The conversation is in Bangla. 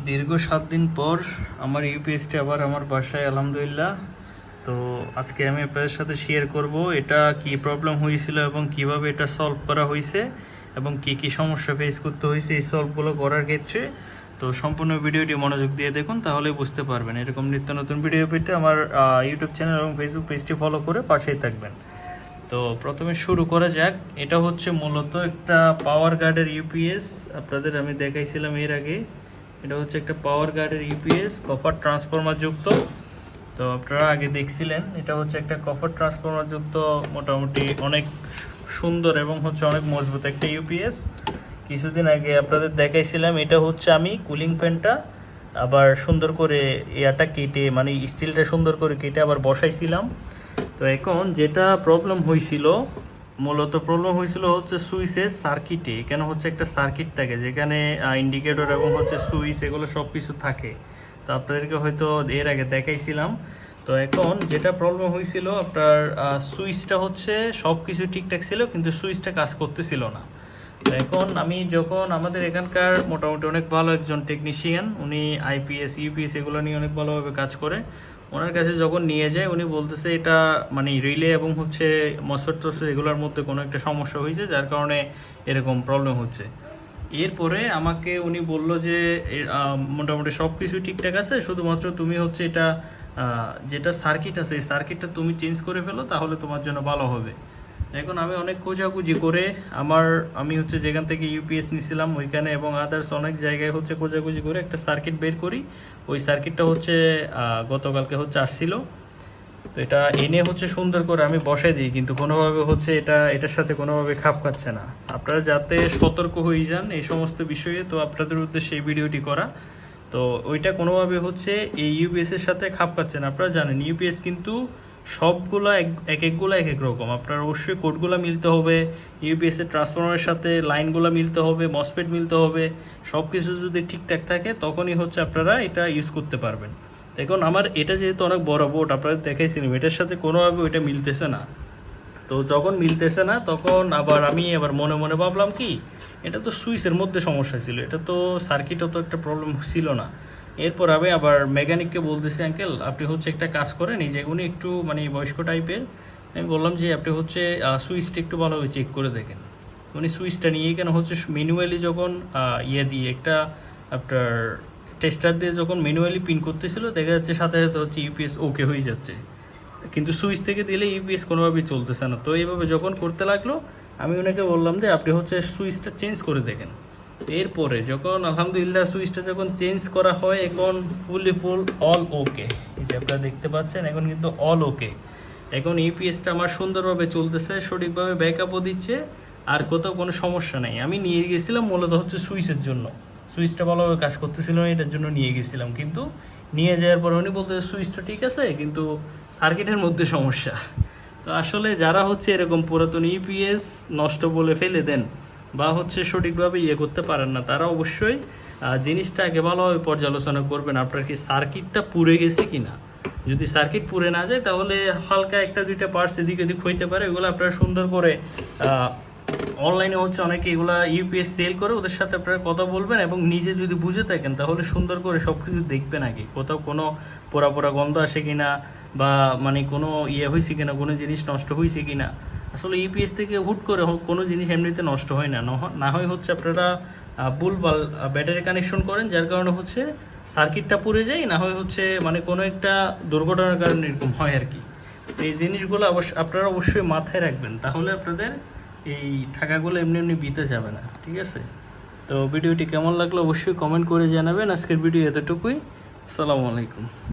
দীর্ঘ 7 দিন পর আমার ইউপিএসটি আবার আমার বাসায় আলহামদুলিল্লাহ। তো আজকে আমি আপনাদের সাথে শেয়ার করব এটা কি প্রবলেম হয়েছিল এবং কিভাবে এটা সলভ করা হয়েছে এবং কি কি সমস্যা ফেস করতে হয়েছে এই সলভগুলো করার ক্ষেত্রে। তো সম্পূর্ণ ভিডিওটি মনোযোগ দিয়ে দেখুন, তাহলে বুঝতে পারবেন। এরকম নিত্য নতুন ভিডিও পেতে আমার ইউটিউব চ্যানেল এবং ফেসবুক পেজটি ফলো করে পাশেই থাকবেন। তো প্রথমে শুরু করা যাক। এটা হচ্ছে মূলত একটা পাওয়ার গার্ডের ইউপিএস, আপনাদের আমি দেখাইছিলাম এর আগে। এটা হচ্ছে একটা পাওয়ার গার্ডের ইউপিএস কপার ট্রান্সফরমার যুক্ত। তো আপনারা আগে দেখছিলেন, এটা হচ্ছে একটা কপার ট্রান্সফরমার যুক্ত, মোটামুটি অনেক সুন্দর এবং হচ্ছে অনেক মজবুত একটা ইউপিএস। কিছুদিন আগে আপনাদের দেখাইছিলাম, এটা হচ্ছে আমি কুলিং ফ্যানটা আবার সুন্দর করে ইয়াটা কেটে, মানে স্টিলটা সুন্দর করে কেটে আবার বসাইছিলাম। তো এখন যেটা প্রবলেম হয়েছিল, মূলত প্রবলেম হয়েছিল হচ্ছে সুইচের সার্কিটে। এখানে হচ্ছে একটা সার্কিট থাকে যেখানে ইন্ডিকেটর এবং হচ্ছে সুইচ এগুলো সব কিছু থাকে। তো আপনাদেরকে হয়তো এর আগে দেখাইছিলাম। তো এখন যেটা প্রবলেম হয়েছিল, আপনার সুইচটা হচ্ছে সব কিছু ঠিকঠাক ছিল কিন্তু সুইচটা কাজ করতেছিল না। তো এখন আমি যখন আমাদের এখানকার মোটামুটি অনেক ভালো একজন টেকনিশিয়ান, উনি আইপিএস ইউপিএস এগুলো নিয়ে অনেক ভালোভাবে কাজ করে, ওনার কাছে যখন নিয়ে যায় উনি বলতেছে এটা মানে রিলে এবং হচ্ছে মসফেট এগুলোর মধ্যে কোনো একটা সমস্যা হয়েছে, যার কারণে এরকম প্রবলেম হচ্ছে। এরপরে আমাকে উনি বলল যে মোটামুটি সব কিছু ঠিকঠাক আছে, শুধুমাত্র তুমি হচ্ছে এটা যেটা সার্কিট আছে এই সার্কিটটা তুমি চেঞ্জ করে ফেলো, তাহলে তোমার জন্য ভালো হবে। এখন আমি অনেক খোঁজাখুঁজি করে আমি হচ্ছে যেখান থেকে ইউপিএস নিয়েছিলাম ওইখানে এবং আদার্স অনেক জায়গায় হচ্ছে খোঁজাখুঁজি করে একটা সার্কিট বের করি। ওই সার্কিটটা হচ্ছে গতকালকে হচ্ছে আসছিল। তো এটা এনে হচ্ছে সুন্দর করে আমি বসাই দিই, কিন্তু কোনোভাবে হচ্ছে এটার সাথে কোনোভাবে খাপ খাচ্ছে না। আপনারা যাতে সতর্ক হয়ে যান এই সমস্ত বিষয়ে, তো আপনাদের উদ্দেশ্যে এই ভিডিওটি করা। তো ওইটা কোনোভাবে হচ্ছে এই ইউপিএস এর সাথে খাপ খাচ্ছে না। আপনারা জানেন ইউপিএস কিন্তু সবগুলা একগুলা এক এক রকম। আপনার অবশ্যই কোডগুলো মিলতে হবে, ইউপিএস এর ট্রান্সফরমারের সাথে লাইনগুলো মিলতে হবে, মসফেট মিলতে হবে। সব কিছু যদি ঠিকঠাক থাকে তখনই হচ্ছে আপনারা এটা ইউজ করতে পারবেন। এখন আমার এটা যেহেতু অনেক বড় বোর্ড, আপনাদের দেখাইছিলাম, এটার সাথে কোনোভাবে ওইটা মিলতেছে না। তো যখন মিলতেছে না তখন আমি মনে মনে ভাবলাম কি, এটা তো সুইচের মধ্যে সমস্যা ছিল, এটা তো সার্কিটও তো একটা প্রবলেম ছিল না। এরপর আমি আবার মেকানিককে বলতেছি, আঙ্কেল আপনি হচ্ছে একটা কাজ করেন, এই যে উনি একটু মানে বয়স্ক টাইপের, আমি বললাম যে আপনি হচ্ছে সুইচটা একটু ভালোভাবে চেক করে দেখেন। উনি সুইচটা নিয়ে কেন হচ্ছে ম্যানুয়ালি যখন দিয়ে একটা আপনার টেস্টার দিয়ে যখন ম্যানুয়ালি পিন করতেছিল, দেখা যাচ্ছে সাথে সাথে হচ্ছে ইউপিএস ওকে হয়ে যাচ্ছে, কিন্তু সুইচ থেকে দিলে ইউপিএস কোনোভাবেই চলতেছে না। তো এইভাবে যখন করতে লাগলো, আমি ওনাকে বললাম যে আপনি হচ্ছে সুইচটা চেঞ্জ করে দেখেন। এরপরে যখন আলহামদুলিল্লাহ সুইচটা যখন চেঞ্জ করা হয়, এখন ফুল অল ওকে। এই যে আপনারা দেখতে পাচ্ছেন এখন কিন্তু অল ওকে। এখন ইউপিএসটা আমার সুন্দরভাবে চলতেছে, সঠিকভাবে ব্যাকআপও দিচ্ছে, আর কোথাও কোনো সমস্যা নেই। আমি নিয়ে গেছিলাম মূলত হচ্ছে সুইচের জন্য, সুইচটা ভালোভাবে কাজ করতেছিল না, এটার জন্য নিয়ে গেছিলাম। কিন্তু নিয়ে যাওয়ার পর উনি বলতে সুইচটা ঠিক আছে কিন্তু সার্কিটের মধ্যে সমস্যা। তো আসলে যারা হচ্ছে এরকম পুরাতন ইউপিএস নষ্ট বলে ফেলে দেন বা হচ্ছে সঠিকভাবে করতে পারেন না, তারা অবশ্যই জিনিসটা আগে ভালোভাবে পর্যালোচনা করবেন আপনার কি সার্কিটটা পুড়ে গেছে কিনা। যদি সার্কিট পুড়ে না যায় তাহলে হালকা একটা দুইটা পার্টস এদিক ওদিক হইতে পারে, এগুলো আপনারা সুন্দর করে অনলাইনে হচ্ছে অনেকে এগুলা ইউপিএস সেল করে, ওদের সাথে আপনারা কথা বলবেন এবং নিজে যদি বুঝে থাকেন তাহলে সুন্দর করে সব কিছু দেখবেন আগে, কোথাও কোনো পোড়া পোড়া গন্ধ আসে কিনা বা মানে কোনো হয়েছে কিনা, কোনো জিনিস নষ্ট হয়েছে কিনা। আসলে ইউপিএস থেকে হুট করে কোনো জিনিস এমনিতে নষ্ট হয় না, না হয় হচ্ছে আপনারা ভুলভাল ব্যাটারি কানেকশন করেন, যার কারণে হচ্ছে সার্কিটটা পুড়ে যায়, না হয় হচ্ছে মানে কোনো একটা দুর্ঘটনার কারণে এরকম হয় আর কি। এই জিনিসগুলো আপনারা অবশ্যই মাথায় রাখবেন, তাহলে আপনাদের এই টাকাগুলো এমনি এমনি বিতে যাবে না, ঠিক আছে? তো ভিডিওটি কেমন লাগলো অবশ্যই কমেন্ট করে জানাবেন। আজকের ভিডিও এতটুকুই। আসসালামু আলাইকুম।